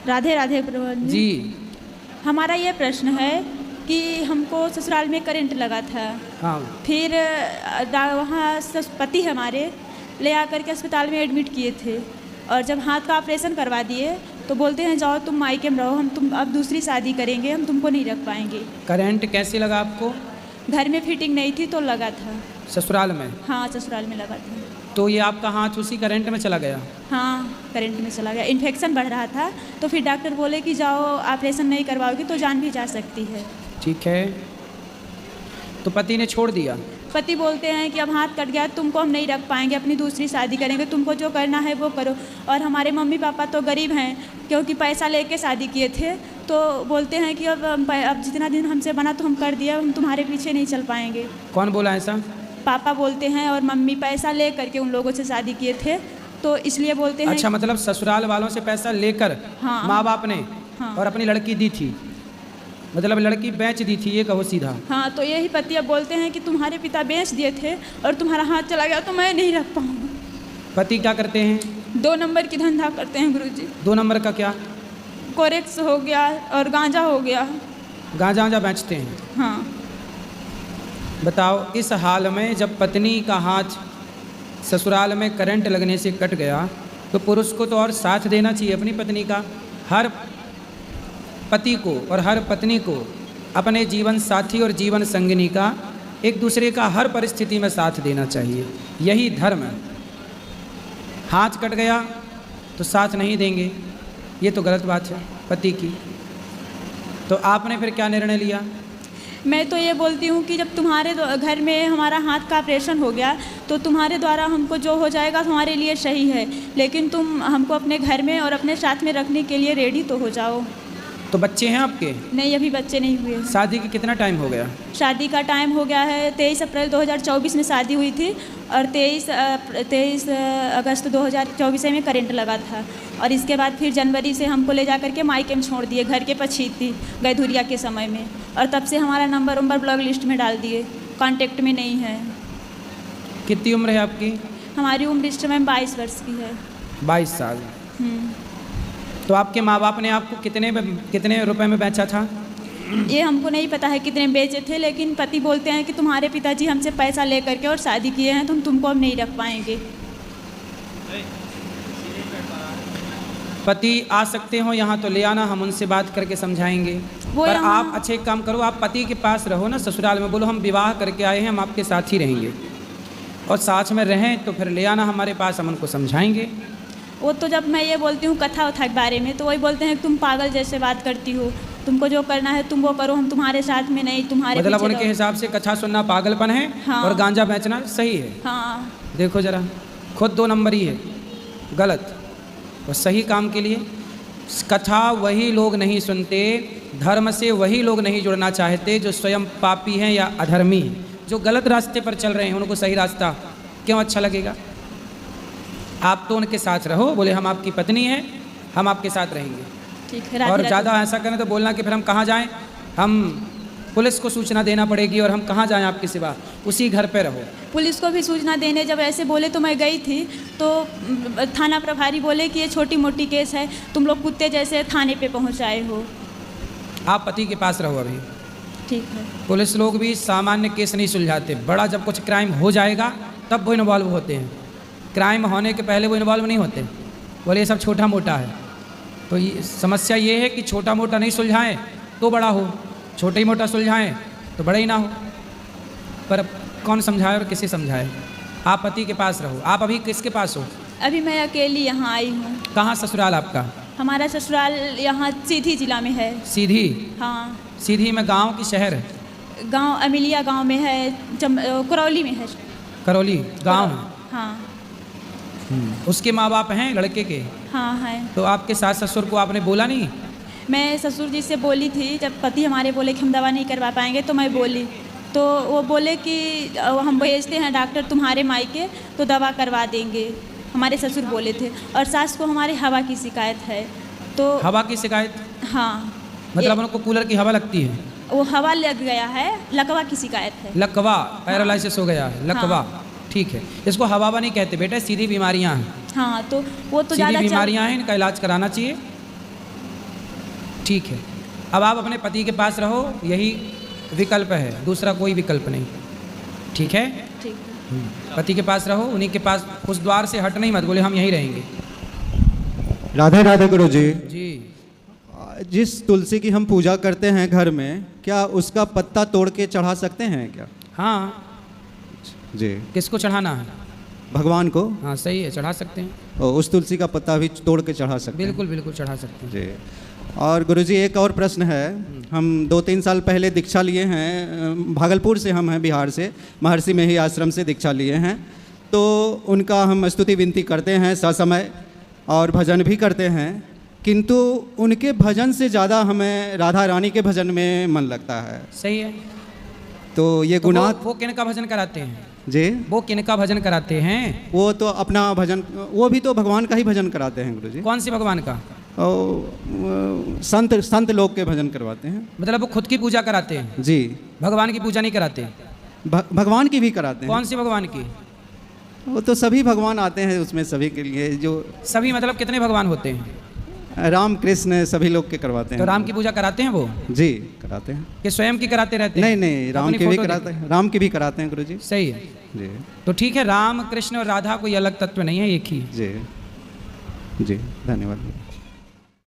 राधे राधे प्रभु जी। हमारा ये प्रश्न है कि हमको ससुराल में करंट लगा था। हाँ। फिर वहाँ पति हमारे ले आकर के अस्पताल में एडमिट किए थे और जब हाथ का ऑपरेशन करवा दिए तो बोलते हैं जाओ तुम मायके में रहो, हम तुम अब दूसरी शादी करेंगे, हम तुमको नहीं रख पाएंगे। करंट कैसे लगा आपको? घर में फिटिंग नहीं थी तो लगा था। ससुराल में? हाँ, ससुराल में लगा था। तो ये आपका हाथ उसी करंट में चला गया? हाँ, करंट में चला गया। इन्फेक्शन बढ़ रहा था तो फिर डॉक्टर बोले कि जाओ ऑपरेशन नहीं करवाओगी तो जान भी जा सकती है। ठीक है, तो पति ने छोड़ दिया? पति बोलते हैं कि अब हाथ कट गया, तुमको हम नहीं रख पाएंगे, अपनी दूसरी शादी करेंगे, तुमको जो करना है वो करो। और हमारे मम्मी पापा तो गरीब हैं क्योंकि पैसा लेके शादी किए थे, तो बोलते हैं कि अब जितना दिन हमसे बना तो हम कर दिया, हम तुम्हारे पीछे नहीं चल पाएंगे। कौन बोला ऐसा? पापा बोलते हैं और मम्मी पैसा ले करके उन लोगों से शादी किए थे तो इसलिए बोलते हैं। अच्छा, मतलब ससुराल वालों से पैसा लेकर हाँ, माँ बाप ने हाँ, और अपनी लड़की दी थी, मतलब लड़की बेच दी थी, ये कहो सीधा। हाँ, तो यही पति अब बोलते हैं कि तुम्हारे पिता बेच दिए थे और तुम्हारा हाथ चला गया तो मैं नहीं रख पाऊँगा। पति क्या करते हैं? 2 नंबर की धंधा करते हैं गुरुजी। 2 नंबर का क्या? कोरेक्स हो गया और गांजा हो गया। गांजा वांजा बेचते हैं? हाँ। बताओ, इस हाल में जब पत्नी का हाथ ससुराल में करंट लगने से कट गया तो पुरुष को तो और साथ देना चाहिए अपनी पत्नी का। हर पति को और हर पत्नी को अपने जीवन साथी और जीवन संगिनी का एक दूसरे का हर परिस्थिति में साथ देना चाहिए, यही धर्म है। हाथ कट गया तो साथ नहीं देंगे, ये तो गलत बात है पति की। तो आपने फिर क्या निर्णय लिया? मैं तो ये बोलती हूँ कि जब तुम्हारे घर में हमारा हाथ का ऑपरेशन हो गया तो तुम्हारे द्वारा हमको जो हो जाएगा तुम्हारे लिए सही है, लेकिन तुम हमको अपने घर में और अपने साथ में रखने के लिए रेडी तो हो जाओ। तो बच्चे हैं आपके? नहीं, अभी बच्चे नहीं हुए। शादी की कितना टाइम हो गया? शादी का टाइम हो गया है 23 अप्रैल 2024 में शादी हुई थी और 23 अगस्त 2024 में करंट लगा था और इसके बाद फिर जनवरी से हमको ले जा करके मायके में छोड़ दिए, घर के पछी थी गैधुरिया के समय में, और तब से हमारा नंबर ब्लॉक लिस्ट में डाल दिए, कांटेक्ट में नहीं है। कितनी उम्र है आपकी? हमारी उम्र इस समय 22 वर्ष की है। 22 साल। तो आपके माँ बाप ने आपको कितने रुपए में बेचा था? ये हमको नहीं पता है कितने बेचे थे, लेकिन पति बोलते हैं कि तुम्हारे पिताजी हमसे पैसा ले करके और शादी किए हैं, तुमको हम नहीं रख पाएंगे। पति आ सकते हो यहाँ तो ले आना, हम उनसे बात करके समझाएंगे। पर आप अच्छे काम करो, आप पति के पास रहो ना ससुराल में, बोलो हम विवाह करके आए हैं, हम आपके साथ ही रहेंगे और साथ में रहें, तो फिर ले आना हमारे पास, हम उनको समझाएंगे। वो तो जब मैं ये बोलती हूँ कथा वथा के बारे में तो वही बोलते हैं कि तुम पागल जैसे बात करती हो, तुमको जो करना है तुम वो करो, हम तुम्हारे साथ में नहीं, तुम्हारे मतलब उनके हिसाब से कथा सुनना पागलपन है। हाँ। और गांजा बेचना सही है। हाँ। देखो जरा, खुद 2 नंबर ही है, गलत। और सही काम के लिए कथा वही लोग नहीं सुनते, धर्म से वही लोग नहीं जुड़ना चाहते जो स्वयं पापी हैं या अधर्मी हैं, जो गलत रास्ते पर चल रहे हैं। उनको सही रास्ता क्यों अच्छा लगेगा? आप तो उनके साथ रहो, बोले हम आपकी पत्नी हैं, हम आपके साथ रहेंगे। ठीक है। और ज़्यादा ऐसा करें तो बोलना कि फिर हम कहाँ जाएं, हम पुलिस को सूचना देना पड़ेगी और हम कहाँ जाएं आपके सिवा, उसी घर पे रहो। पुलिस को भी सूचना देने जब ऐसे बोले तो मैं गई थी, तो थाना प्रभारी बोले कि ये छोटी मोटी केस है, तुम लोग कुत्ते जैसे थाने पे पहुँचाए हो। आप पति के पास रहो अभी। ठीक है। पुलिस लोग भी सामान्य केस नहीं सुलझाते, बड़ा जब कुछ क्राइम हो जाएगा तब वो इन्वॉल्व होते हैं, क्राइम होने के पहले वो इन्वॉल्व नहीं होते। बोले ये सब छोटा मोटा है, तो ये समस्या ये है कि छोटा मोटा नहीं सुलझाएं तो बड़ा हो, छोटा ही मोटा सुलझाएं तो बड़ा ही ना हो। पर कौन समझाए और किसे समझाए? आप पति के पास रहो। आप अभी किसके पास हो? अभी मैं अकेली यहाँ आई हूँ। कहाँ ससुराल आपका? हमारा ससुराल यहाँ सीधी जिला में है। सीधी? हाँ। सीधी में गांव की शहर है? गांव अमिलिया गांव में है, करौली में है। करौली गांव? हाँ। उसके माँ बाप हैं लड़के के? हाँ हैं। तो आपके सास ससुर को आपने बोला नहीं? मैं ससुर जी से बोली थी, जब पति हमारे बोले कि हम दवा नहीं करवा पाएंगे तो मैं बोली, तो वो बोले कि हम भेजते हैं डॉक्टर तुम्हारे मायके तो दवा करवा देंगे, हमारे ससुर बोले थे। और सास को हमारे हवा की शिकायत है। तो हवा की शिकायत? हाँ। मतलब उनको कूलर की हवा लगती है? वो हवा लग गया है, लकवा की शिकायत है। लकवा, पैरालाइसिस हो गया है, लकवा। हाँ। ठीक है, इसको हवा नहीं कहते बेटा, सीधी बीमारियां हैं। हाँ, तो वो तो सीधी बीमारियां हैं, इनका इलाज कराना चाहिए। ठीक है, अब आप अपने पति के पास रहो, यही विकल्प है, दूसरा कोई विकल्प नहीं। ठीक है, ठीक है। पति के पास रहो, उन्हीं के पास, उस द्वार से हट नहीं मत, बोले हम यहीं रहेंगे। राधे राधे गुरु जी। जी, जिस तुलसी की हम पूजा करते हैं घर में, क्या उसका पत्ता तोड़ के चढ़ा सकते हैं क्या? हाँ, जी। किसको चढ़ाना है? भगवान को। हाँ सही है, चढ़ा सकते हैं, और उस तुलसी का पत्ता भी तोड़ के चढ़ा सकते हैं? बिल्कुल बिल्कुल चढ़ा सकते हैं। जी। और गुरुजी एक और प्रश्न है, हम 2-3 साल पहले दीक्षा लिए हैं, भागलपुर से हम हैं, बिहार से, महर्षि में ही आश्रम से दीक्षा लिए हैं। तो उनका हम स्तुति विनती करते हैं ससमय और भजन भी करते हैं, किंतु उनके भजन से ज़्यादा हमें राधा रानी के भजन में मन लगता है। सही है, तो ये तो गुनाह। वो किनका भजन कराते हैं? जी, वो किनका भजन कराते हैं? वो तो अपना भजन, वो भी तो भगवान का ही भजन कराते हैं गुरुजी। कौन सी भगवान का? संत लोग के भजन करवाते हैं। मतलब वो खुद की पूजा कराते हैं? जी। भगवान की पूजा नहीं कराते? भगवान की भी कराते हैं। कौन सी भगवान की? वो तो सभी भगवान आते हैं उसमें, सभी के लिए जो। सभी मतलब कितने भगवान होते हैं? राम कृष्ण सभी लोग के करवाते हैं। तो राम की पूजा कराते हैं वो? जी कराते हैं। कि स्वयं की कराते रहते हैं? नहीं नहीं, राम की भी कराते हैं, राम की भी कराते हैं गुरुजी। सही है जी। तो ठीक है, राम कृष्ण और राधा कोई अलग तत्व नहीं है, एक ही। जी जी, धन्यवाद।